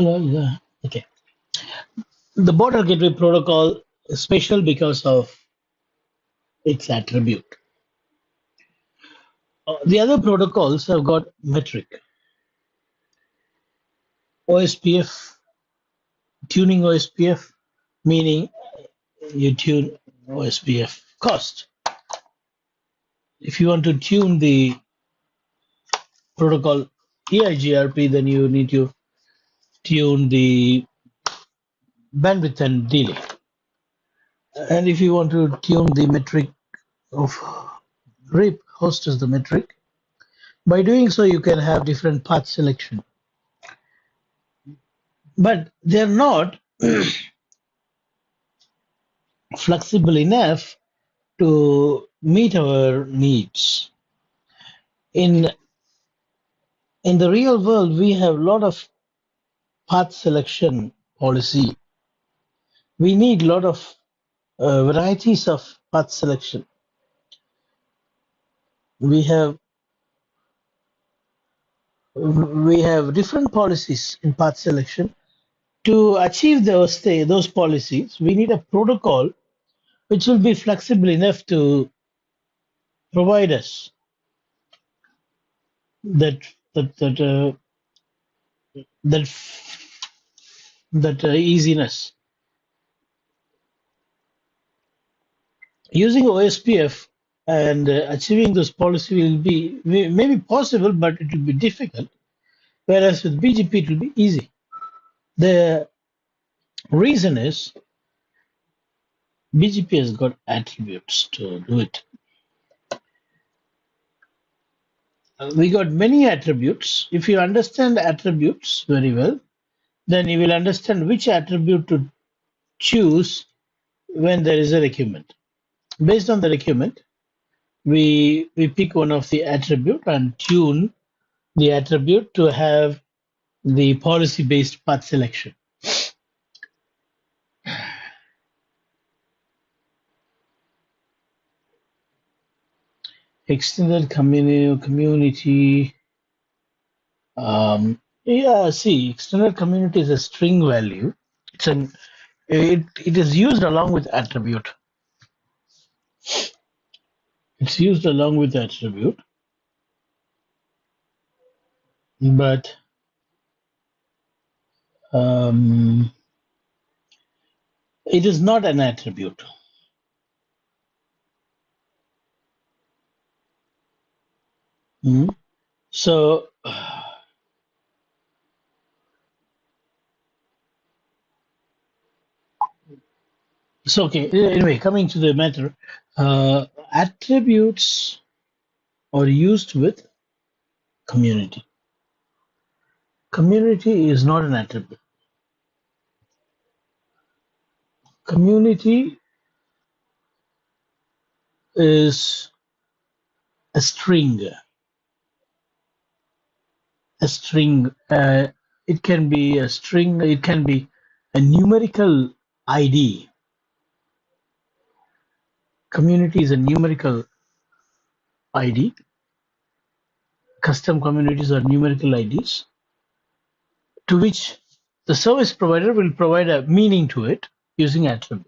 Okay. The border gateway protocol is special because of its attribute. The other protocols have got metric, OSPF, tuning OSPF, meaning you tune OSPF cost. If you want to tune the protocol EIGRP, then you need to tune the bandwidth and delay. And if you want to tune the metric of RIP, host is the metric. By doing so, you can have different path selection. But they're not flexible enough to meet our needs. In the real world, we have a lot of path selection policy. We need a lot of varieties of path selection. We have different policies in path selection. To achieve those policies, we need a protocol which will be flexible enough to provide us that easiness. Using OSPF and achieving this policy may be possible, but it will be difficult. Whereas with BGP, it will be easy. The reason is BGP has got attributes to do it. We got many attributes. If you understand attributes very well, then you will understand which attribute to choose when there is a requirement. Based on the requirement, we pick one of the attribute and tune the attribute to have the policy-based path selection. Extended community. Yeah, see, extended community is a string value. It is used along with attribute. It's used along with attribute, but it is not an attribute. So okay. Anyway, coming to the matter, attributes are used with community. Community is not an attribute. Community is a string. A string. It can be a string. It can be a numerical ID. Community is a numerical ID. Custom communities are numerical IDs to which the service provider will provide a meaning to it using attribute.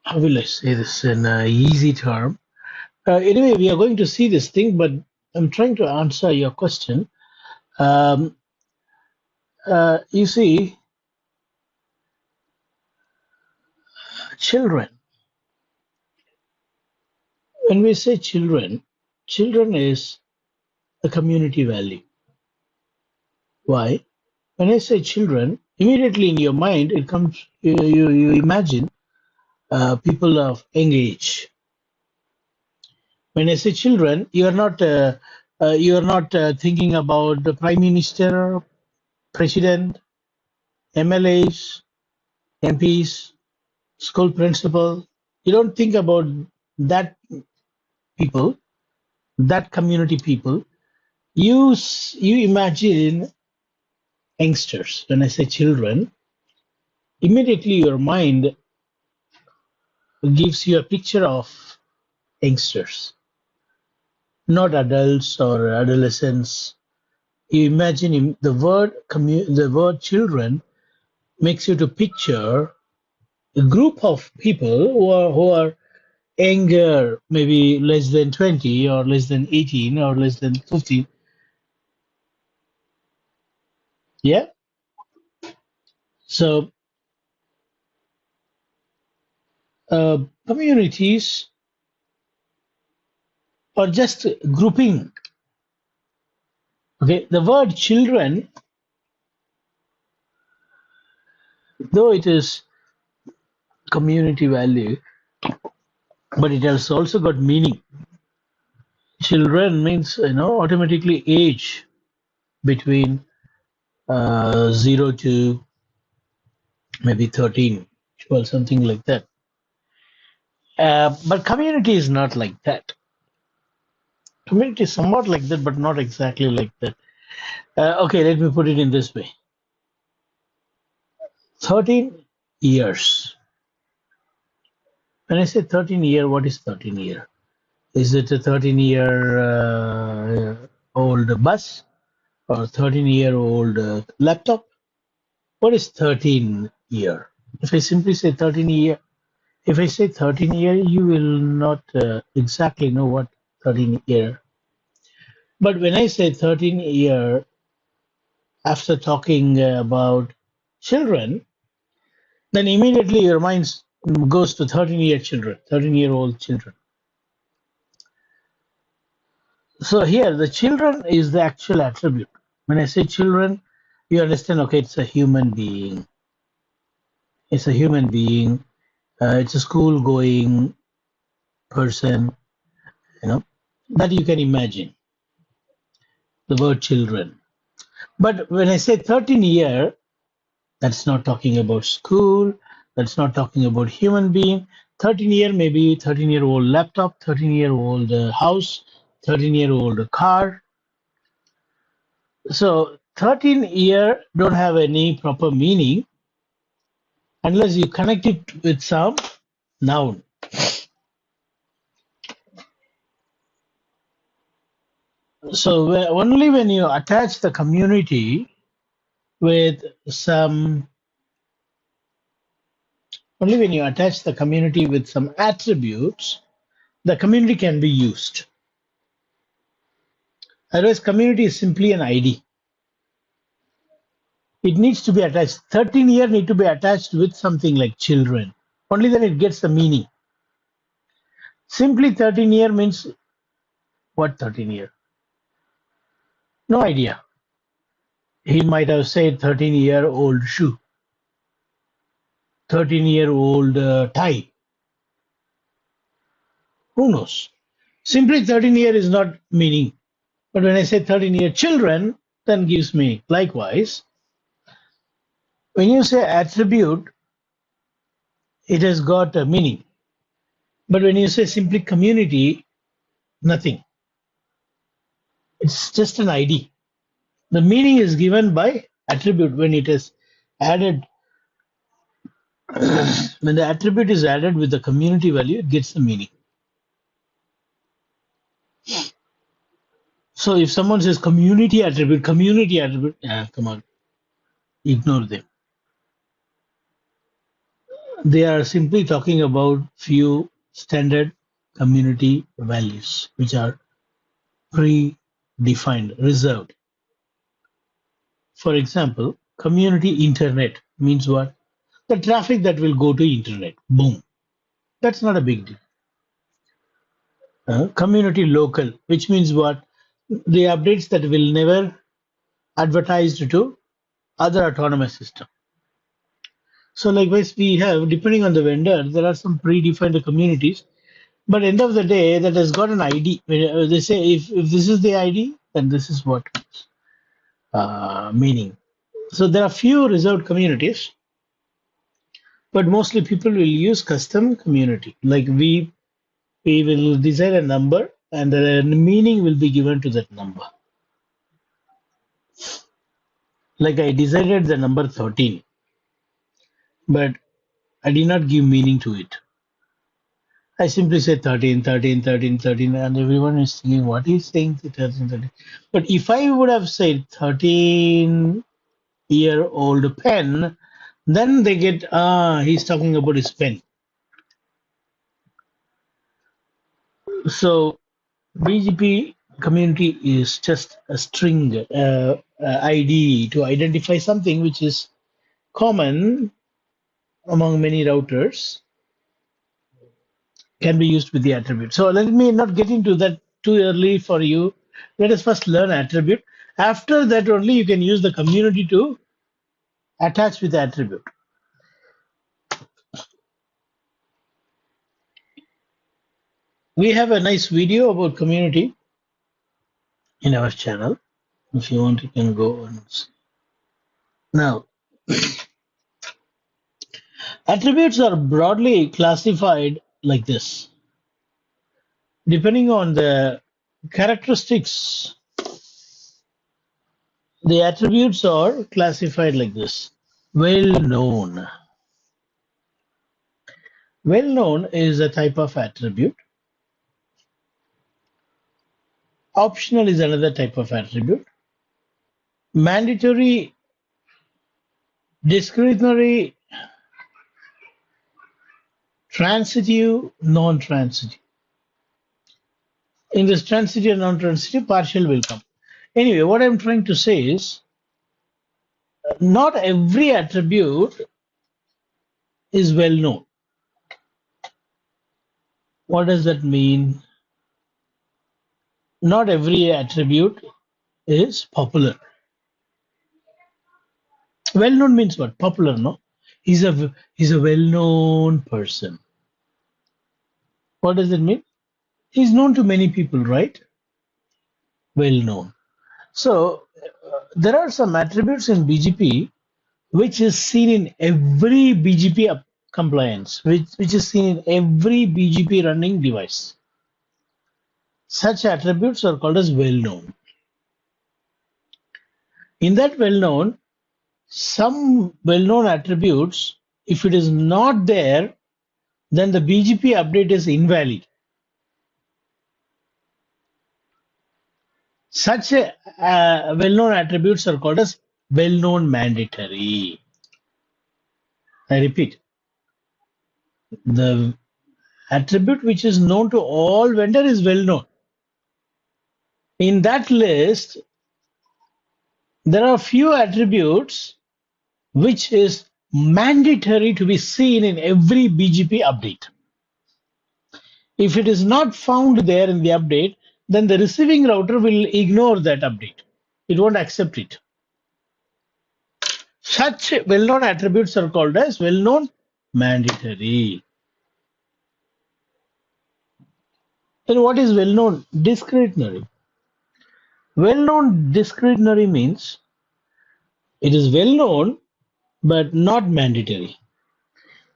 How will I say this in an easy term? Anyway, we are going to see this thing, but I'm trying to answer your question. You see, children. When we say children is a community value. Why? When I say children, immediately in your mind, it comes. You imagine people of young age. When I say children, you are not thinking about the prime minister, president, MLAs, MPs, school principal. You don't think about that people, that community people. You imagine youngsters. When I say children, immediately your mind gives you a picture of youngsters, not adults or adolescents You imagine the word children makes you to picture a group of people who are younger, maybe less than 20 or less than 18 or less than 15. Yeah. So communities are just grouping. Okay. The word children, though it is community value, but it has also got meaning. Children means automatically age between 0 to maybe 13, 12, something like that. But community is not like that. Community is somewhat like that, but not exactly like that. Okay, let me put it in this way. 13 years. When I say 13 year, what is 13 year? Is it a 13-year old bus or 13-year-old laptop? What is 13 year? If I simply say 13 year, if I say 13 year, you will not exactly know what 13 year. But when I say 13 year, after talking about children, then immediately your mind goes to 13-year children, 13-year-old children. So here, the children is the actual attribute. When I say children, you understand, okay, it's a human being. It's a human being. It's a school-going person, that you can imagine, the word children. But when I say 13 year, that's not talking about school. That's not talking about human being. 13 year, maybe 13-year-old laptop, 13-year-old house, 13-year-old car. So 13 year don't have any proper meaning unless you connect it with some noun. So only when you attach the community with some, only when you attach the community with some attributes, the community can be used. Otherwise, community is simply an ID. It needs to be attached. 13 year need to be attached with something like children. Only then it gets the meaning. Simply 13 year means what 13 year? No idea. He might have said 13-year-old shoe, 13-year-old tie. Who knows? Simply 13 year is not meaning. But when I say 13-year children, then gives me likewise. When you say attribute, it has got a meaning. But when you say simply community, nothing. It's just an ID. The meaning is given by attribute when it is added. When the attribute is added with the community value, it gets the meaning. So if someone says community attribute, come on, ignore them. They are simply talking about few standard community values which are pre-defined, reserved. For example, community internet means what? The traffic that will go to internet. Boom. That's not a big deal. Community local, which means what? The updates that will never advertised to other autonomous system. So likewise, we have, depending on the vendor, there are some predefined communities. But end of the day, that has got an ID. They say if this is the ID, then this is what meaning. So there are few reserved communities, but mostly people will use custom community. Like we will design a number, and the meaning will be given to that number. Like I decided the number 13, but I did not give meaning to it. I simply say 13, 13, 13, 13, and everyone is thinking, what is saying 13, 13? But if I would have said 13-year-old pen, then they get, he's talking about his pen. So BGP community is just a string ID to identify something which is common among many routers, can be used with the attribute. So let me not get into that too early for you. Let us first learn attribute. After that only you can use the community to attach with the attribute. We have a nice video about community in our channel. If you want, you can go and see. Now, attributes are broadly classified like this. Depending on the characteristics, the attributes are classified like this. Well known. Well known is a type of attribute. Optional is another type of attribute. Mandatory, discretionary, transitive, non-transitive. In this transitive and non-transitive, partial will come. Anyway, what I'm trying to say is, not every attribute is well known. What does that mean? Not every attribute is popular. Well known means what? Popular, no? He's a well-known person. What does it mean? He's known to many people, right? Well known. So there are some attributes in BGP which is seen in every BGP compliance, which is seen in every BGP running device. Such attributes are called as well-known. In that well-known, some well-known attributes, if it is not there, then the BGP update is invalid. Such well-known attributes are called as well-known mandatory. I repeat, the attribute which is known to all vendor is well-known. In that list, there are few attributes which is mandatory to be seen in every BGP update. If it is not found there in the update, then the receiving router will ignore that update. It won't accept it. Such well-known attributes are called as well-known mandatory. Then what is well-known discretionary? Well-known discretionary means it is well-known but not mandatory.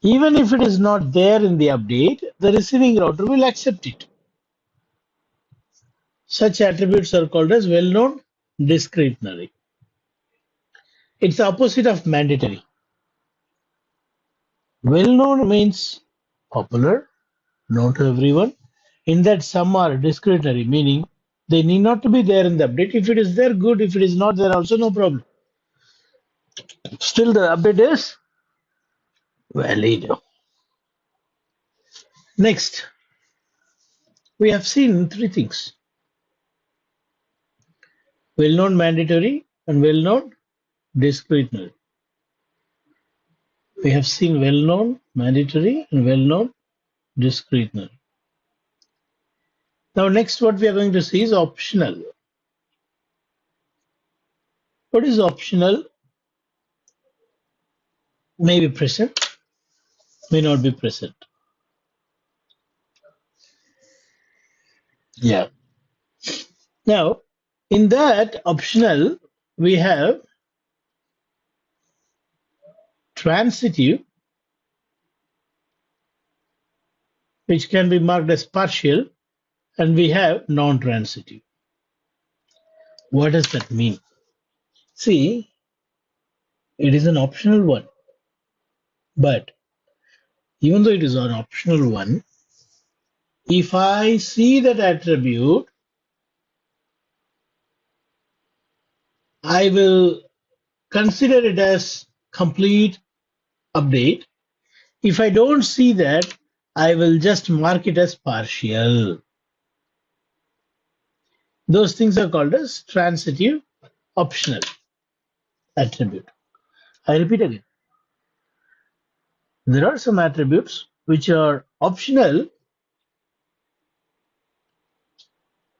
Even if it is not there in the update, the receiving router will accept it. Such attributes are called as well-known discretionary. It's the opposite of mandatory. Well-known means popular, known to everyone. In that some are discretionary, meaning they need not to be there in the update. If it is there, good. If it is not there, also no problem. Still the update is valid. Next, we have seen three things. Well-known mandatory and well-known discretionary. We have seen well-known mandatory and well-known discretionary. Now next what we are going to see is optional. What is optional? May be present, may not be present. Yeah. Now in that optional we have transitive, which can be marked as partial, and we have non-transitive. What does that mean? See, it is an optional one, but even though it is an optional one, If I see that attribute, I will consider it as complete update. If I don't see that, I will just mark it as partial. Those things are called as transitive optional attribute. I repeat again. There are some attributes which are optional.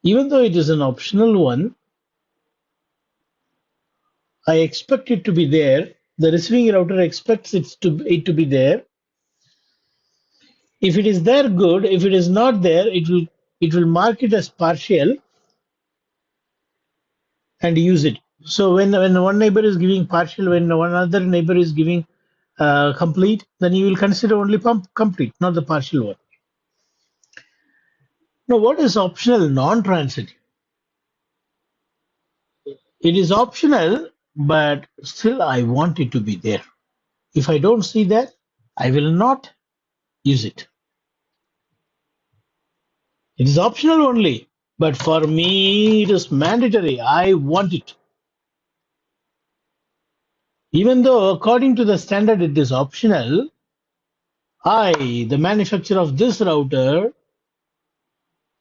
Even though it is an optional one, I expect it to be there. The receiving router expects it to be there. If it is there, good. If it is not there, it will mark it as partial and use it. So when one neighbor is giving partial, when one other neighbor is giving complete, then you will consider only complete, not the partial one. Now, what is optional non-transitive? It is optional, but still I want it to be there. If I don't see that, I will not use it. It is optional only, but for me it is mandatory. I want it. Even though according to the standard it is optional, the manufacturer of this router,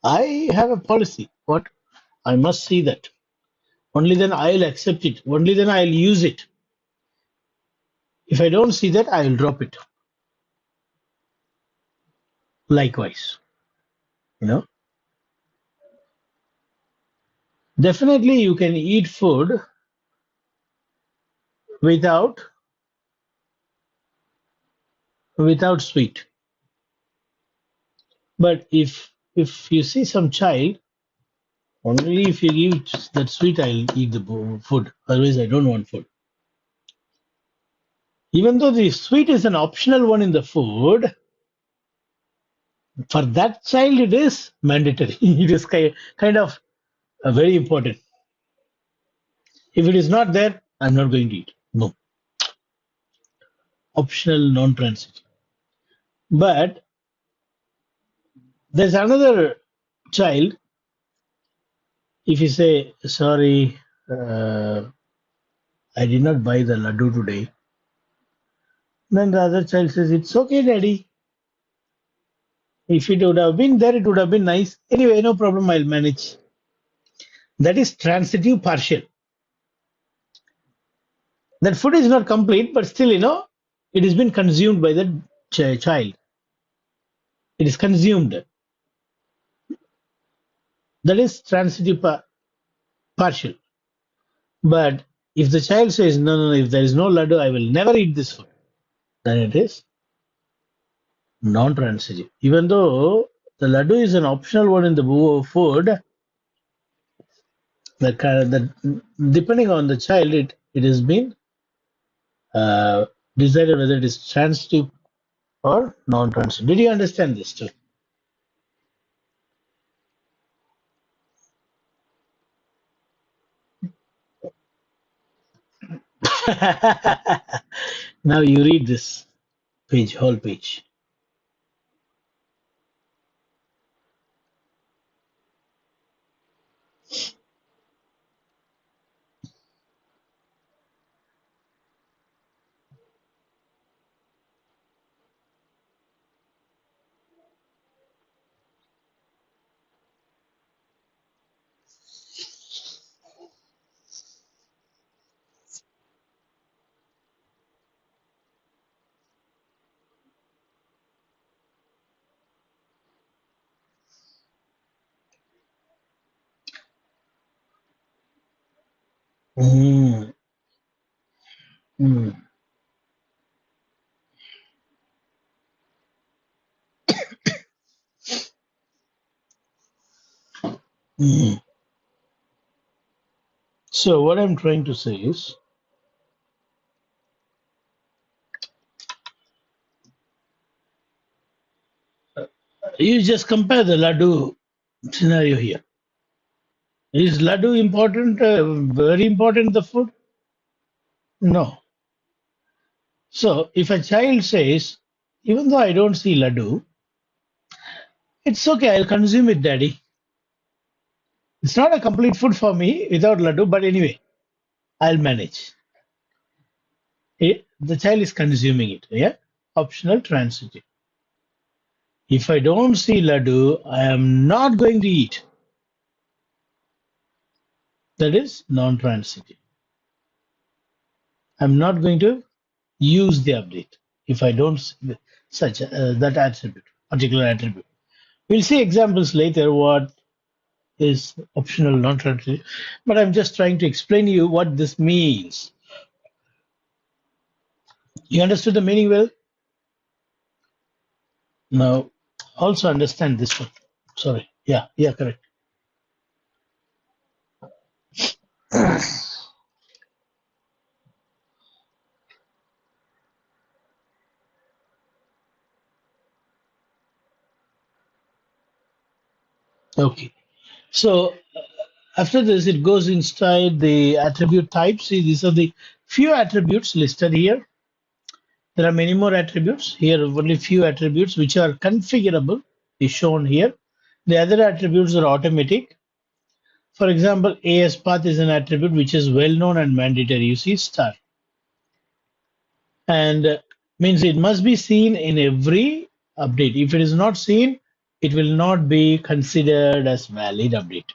I have a policy. What? I must see that. Only then I'll accept it. Only then I'll use it. If I don't see that, I'll drop it. Likewise, you know, definitely you can eat food without sweet. But if you see some child, only if you give that sweet, I'll eat the food. Otherwise, I don't want food. Even though the sweet is an optional one in the food, for that child it is mandatory. It is kind of very important. If it is not there, I'm not going to eat. No. Optional, non-transitive. But there's another child. If you say, sorry, I did not buy the laddu today, then the other child says, it's okay, daddy. If it would have been there, it would have been nice. Anyway, no problem, I'll manage. That is transitive partial. That food is not complete, but still, it has been consumed by the child. It is consumed. That is transitive partial. But if the child says, no, no, no, if there is no laddu, I will never eat this food, then it is non-transitive. Even though the laddu is an optional one in the food, that depending on the child, it has been decided whether it is transitive or non-transitive. Did you understand this too? Now you read this page, whole page. Mm, mm, mm. So what I'm trying to say is, you just compare the laddu scenario here. Is laddu important, very important, the food? No. So if a child says, even though I don't see laddu, It's okay, I'll consume it, daddy. It's not a complete food for me without laddu, but anyway, I'll manage. The child is consuming it. Yeah, optional transitive. If I don't see laddu, I am not going to eat. That is non-transitive. I'm not going to use the update if I don't see such that attribute, particular attribute. We'll see examples later what is optional non-transitive, but I'm just trying to explain to you what this means. You understood the meaning well? Now, also understand this one. Sorry. Yeah, correct. Okay. So after this, it goes inside the attribute types. See, these are the few attributes listed here. There are many more attributes. Here, only few attributes which are configurable is shown here. The other attributes are automatic. For example, AS path is an attribute which is well known and mandatory. You see star. And means it must be seen in every update. If it is not seen, it will not be considered as valid update.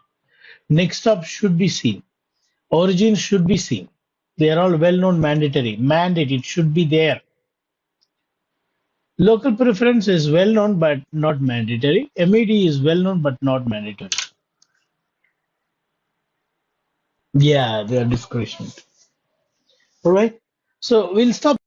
Next stop should be seen. Origin should be seen. They are all well known mandatory. Mandate, it should be there. Local preference is well known but not mandatory. MED is well known but not mandatory. Yeah, they are discretionary. All right. So we'll stop.